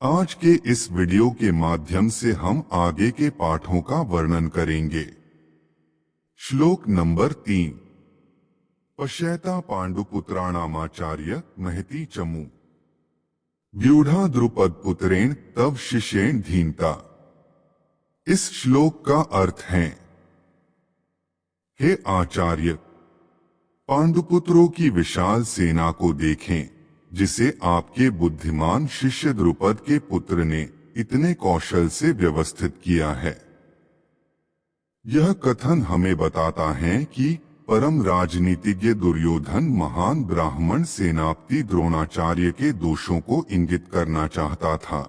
आज के इस वीडियो के माध्यम से हम आगे के पाठों का वर्णन करेंगे। श्लोक नंबर 3। पश्यता पांडुपुत्राणामाचार्य महती चमु व्यूढ़ा द्रुपद पुत्रेण तव शिष्येण धीनता। इस श्लोक का अर्थ है, हे आचार्य, पांडुपुत्रों की विशाल सेना को देखें जिसे आपके बुद्धिमान शिष्य द्रुपद के पुत्र ने इतने कौशल से व्यवस्थित किया है। यह कथन हमें बताता है कि परम राजनीतिज्ञ दुर्योधन महान ब्राह्मण सेनापति द्रोणाचार्य के दोषों को इंगित करना चाहता था।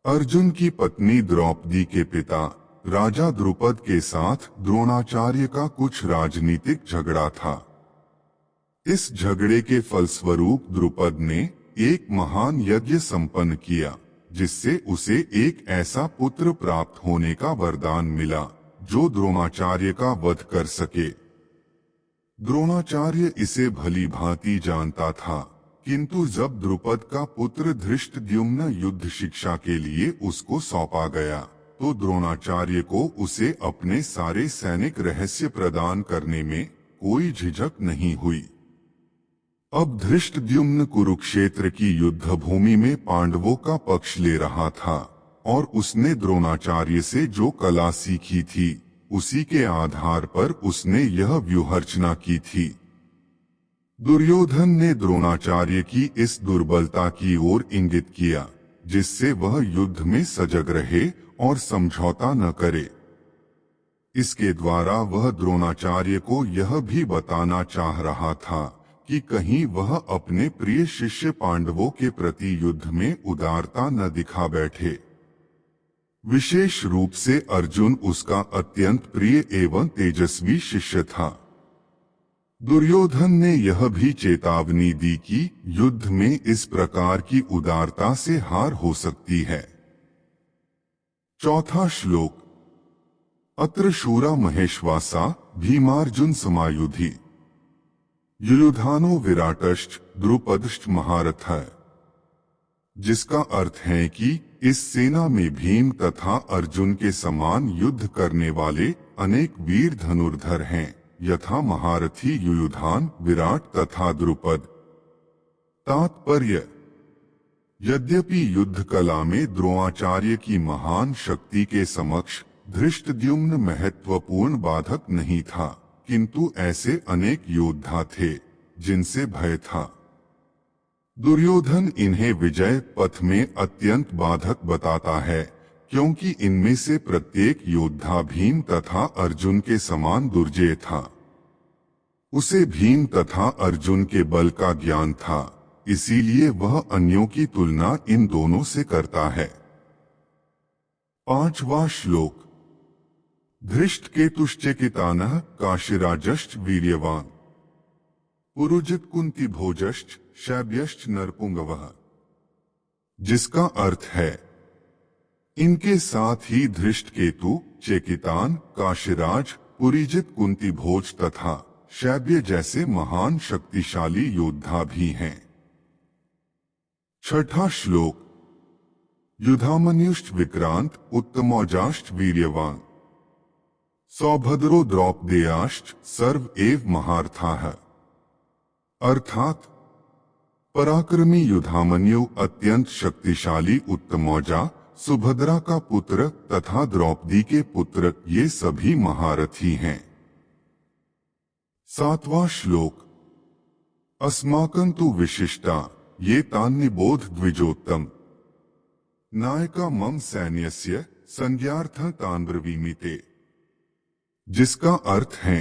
अर्जुन की पत्नी द्रौपदी के पिता राजा द्रुपद के साथ द्रोणाचार्य का कुछ राजनीतिक झगड़ा था। इस झगड़े के फलस्वरूप द्रुपद ने एक महान यज्ञ संपन्न किया, जिससे उसे एक ऐसा पुत्र प्राप्त होने का वरदान मिला जो द्रोणाचार्य का वध कर सके। द्रोणाचार्य इसे भली भांति जानता था, किंतु जब द्रुपद का पुत्र धृष्टद्युम्न युद्ध शिक्षा के लिए उसको सौंपा गया, तो द्रोणाचार्य को उसे अपने सारे सैनिक रहस्य प्रदान करने में कोई झिझक नहीं हुई। अब धृष्टद्युम्न कुरुक्षेत्र की युद्ध भूमि में पांडवों का पक्ष ले रहा था और उसने द्रोणाचार्य से जो कला सीखी थी, उसी के आधार पर उसने यह व्यूहरचना की थी। दुर्योधन ने द्रोणाचार्य की इस दुर्बलता की ओर इंगित किया, जिससे वह युद्ध में सजग रहे और समझौता न करे। इसके द्वारा वह द्रोणाचार्य को यह भी बताना चाह रहा था कि कहीं वह अपने प्रिय शिष्य पांडवों के प्रति युद्ध में उदारता न दिखा बैठे। विशेष रूप से अर्जुन उसका अत्यंत प्रिय एवं तेजस्वी शिष्य था। दुर्योधन ने यह भी चेतावनी दी कि युद्ध में इस प्रकार की उदारता से हार हो सकती है। चौथा श्लोक। अत्र शूरा महेश्वासा भीमार्जुन समायुधि युयुधानो विराटश्च द्रुपदश्च महारथः। जिसका अर्थ है कि इस सेना में भीम तथा अर्जुन के समान युद्ध करने वाले अनेक वीर धनुर्धर हैं, यथा महारथी युयुधान, विराट तथा द्रुपद। तात्पर्य: यद्यपि युद्ध कला में द्रोणाचार्य की महान शक्ति के समक्ष धृष्टद्युम्न महत्वपूर्ण बाधक नहीं था, किंतु ऐसे अनेक योद्धा थे जिनसे भय था। दुर्योधन इन्हें विजय पथ में अत्यंत बाधक बताता है, क्योंकि इनमें से प्रत्येक योद्धा भीम तथा अर्जुन के समान दुर्जेय था। उसे भीम तथा अर्जुन के बल का ज्ञान था, इसीलिए वह अन्यों की तुलना इन दोनों से करता है। पांचवा श्लोक। धृष्टकेतुश्चेकितानः काशीराजश्च वीर्यवान पुरुजित कुंती भोजश्च शैब्यश्च नरपुंगवः। जिसका अर्थ है, इनके साथ ही धृष्टकेतु, चेकितान, काशीराज, पुरीजित कुंती भोज तथा शैब्य जैसे महान शक्तिशाली योद्धा भी हैं। छठा श्लोक। युधामन्युश्च विक्रांत उत्तमौजाश्च वीर्यवान सौभद्रो द्रौपदेयाश्च सर्व एव महारथाः। अर्थात पराक्रमी युधामन्यु अत्यंत शक्तिशाली उत्तमौजा, सुभद्रा का पुत्र तथा द्रौपदी के पुत्र, ये सभी महारथी हैं। सातवां श्लोक। अस्माकं तु विशिष्टा ये तान्निबोध द्विजोत्तम नायका मम सैन्यस्य संज्ञार्थं तान् ब्रवीमि। जिसका अर्थ है,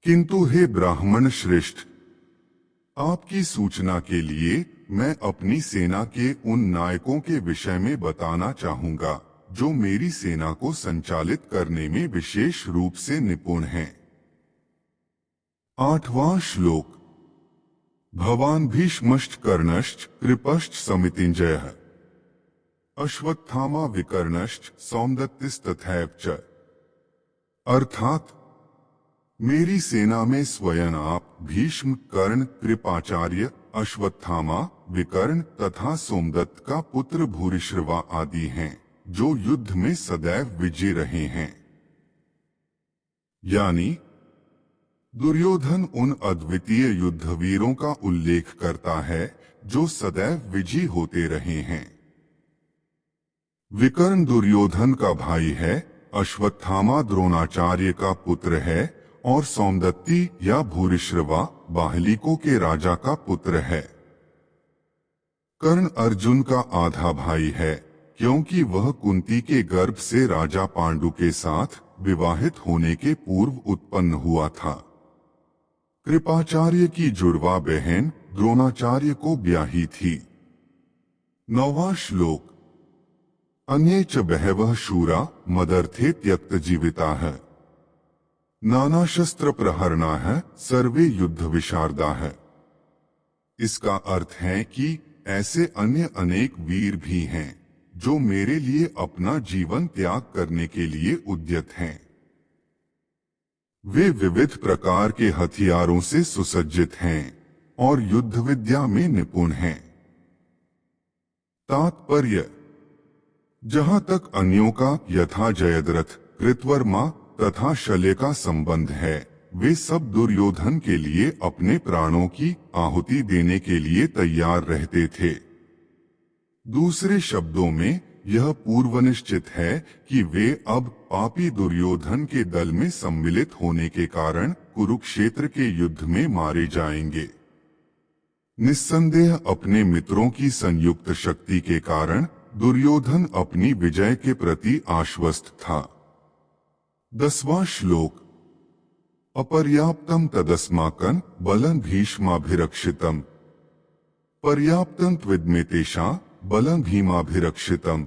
किंतु हे ब्राह्मण श्रेष्ठ, आपकी सूचना के लिए मैं अपनी सेना के उन नायकों के विषय में बताना चाहूंगा जो मेरी सेना को संचालित करने में विशेष रूप से निपुण हैं। आठवां श्लोक। भवान भीष्मश्च कर्णश्च कृपश्च समितिञ्जयः अश्वत्थामा विकर्णश्च सौमदत्तिस्तथैव च। अर्थात मेरी सेना में स्वयं आप, भीष्म, कर्ण, कृपाचार्य, अश्वत्थामा, विकर्ण तथा सोमदत्त का पुत्र भूरिश्रवा आदि हैं, जो युद्ध में सदैव विजयी रहे हैं। यानी दुर्योधन उन अद्वितीय युद्धवीरों का उल्लेख करता है जो सदैव विजयी होते रहे हैं। विकर्ण दुर्योधन का भाई है, अश्वत्थामा द्रोणाचार्य का पुत्र है और सोमदत्ती या भूरिश्रवा बाहलिकों के राजा का पुत्र है। कर्ण अर्जुन का आधा भाई है, क्योंकि वह कुंती के गर्भ से राजा पांडु के साथ विवाहित होने के पूर्व उत्पन्न हुआ था। कृपाचार्य की जुड़वा बहन द्रोणाचार्य को ब्याही थी। 9वां श्लोक। अन्ये च बहवः शूरा मदर्थे त्यक्त जीविताः नाना शस्त्र प्रहरणाः सर्वे युद्ध विशारदाः। इसका अर्थ है कि ऐसे अन्य अनेक वीर भी हैं जो मेरे लिए अपना जीवन त्याग करने के लिए उद्यत हैं। वे विविध प्रकार के हथियारों से सुसज्जित हैं और युद्ध विद्या में निपुण हैं। तात्पर्य: जहां तक अन्यों का यथा जयद्रथ, कृतवर्मा तथा शल्य का संबंध है, वे सब दुर्योधन के लिए अपने प्राणों की आहुति देने के लिए तैयार रहते थे। दूसरे शब्दों में यह पूर्वनिश्चित है कि वे अब पापी दुर्योधन के दल में सम्मिलित होने के कारण कुरुक्षेत्र के युद्ध में मारे जाएंगे। निस्संदेह अपने मित्रों की संयुक्त शक्ति के कारण दुर्योधन अपनी विजय के प्रति आश्वस्त था। 10वां श्लोक। अपर्याप्तम तदस्माकं बलं भीष्माभिरक्षितम् पर्याप्तं त्विदमेतेषां बलं भीमाभिरक्षितम्।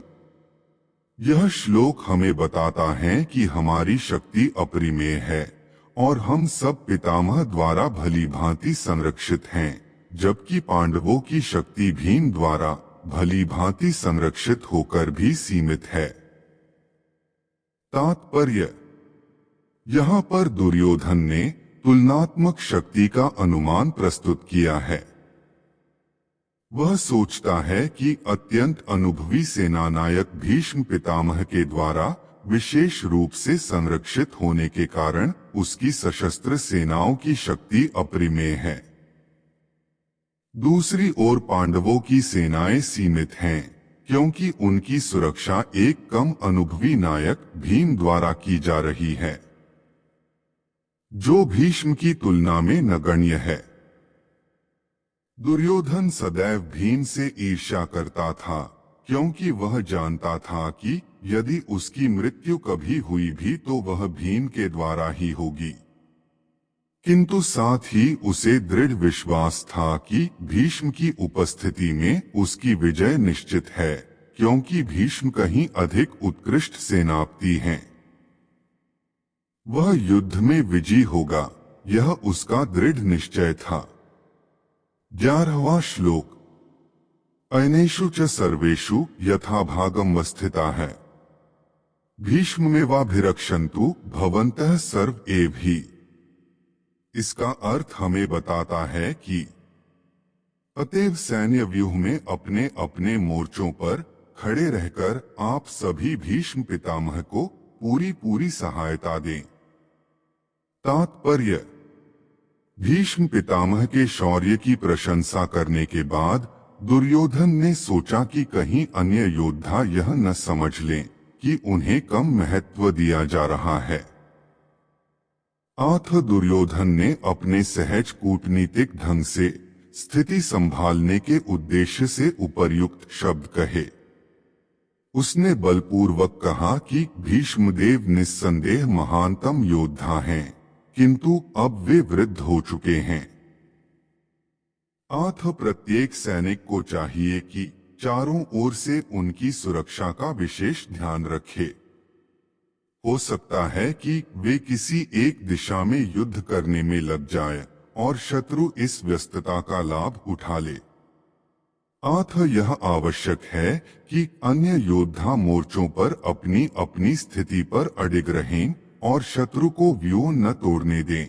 यह श्लोक हमें बताता है कि हमारी शक्ति अपरिमेय है और हम सब पितामह द्वारा भली भांति संरक्षित हैं, जबकि पांडवों की शक्ति भीम द्वारा भली भांति संरक्षित होकर भी सीमित है। तात्पर्य: यहाँ पर दुर्योधन ने तुलनात्मक शक्ति का अनुमान प्रस्तुत किया है। वह सोचता है कि अत्यंत अनुभवी सेनानायक भीष्म पितामह के द्वारा विशेष रूप से संरक्षित होने के कारण उसकी सशस्त्र सेनाओं की शक्ति अपरिमेय है। दूसरी ओर पांडवों की सेनाएं सीमित हैं, क्योंकि उनकी सुरक्षा एक कम अनुभवी नायक भीम द्वारा की जा रही है, जो भीष्म की तुलना में नगण्य है। दुर्योधन सदैव भीम से ईर्ष्या करता था, क्योंकि वह जानता था कि यदि उसकी मृत्यु कभी हुई भी तो वह भीम के द्वारा ही होगी। किंतु साथ ही उसे दृढ़ विश्वास था कि भीष्म की उपस्थिति में उसकी विजय निश्चित है, क्योंकि भीष्म कहीं अधिक उत्कृष्ट सेनापति हैं। वह युद्ध में विजयी होगा, यह उसका दृढ़ निश्चय था। 11वां श्लोक। अनेषु च सर्वेषु यथाभागं वस्थिताः भीष्ममेवाभिरक्षन्तु भवन्तः सर्व एवं। इसका अर्थ हमें बताता है कि अतएव सैन्य व्यूह में अपने अपने मोर्चों पर खड़े रहकर आप सभी भीष्म पितामह को पूरी सहायता दें। तात्पर्य: भीष्म पितामह के शौर्य की प्रशंसा करने के बाद दुर्योधन ने सोचा कि कहीं अन्य योद्धा यह न समझ लें कि उन्हें कम महत्व दिया जा रहा है। अतः दुर्योधन ने अपने सहज कूटनीतिक ढंग से स्थिति संभालने के उद्देश्य से उपर्युक्त शब्द कहे। उसने बलपूर्वक कहा कि भीष्मदेव निस्संदेह महानतम योद्धा हैं, किंतु अब वे वृद्ध हो चुके हैं। अतः प्रत्येक सैनिक को चाहिए कि चारों ओर से उनकी सुरक्षा का विशेष ध्यान रखे। हो सकता है कि वे किसी एक दिशा में युद्ध करने में लग जाए और शत्रु इस व्यस्तता का लाभ उठा ले। अतः यह आवश्यक है कि अन्य योद्धा मोर्चों पर अपनी अपनी स्थिति पर अडिग रहें और शत्रु को व्यूह न तोड़ने दें।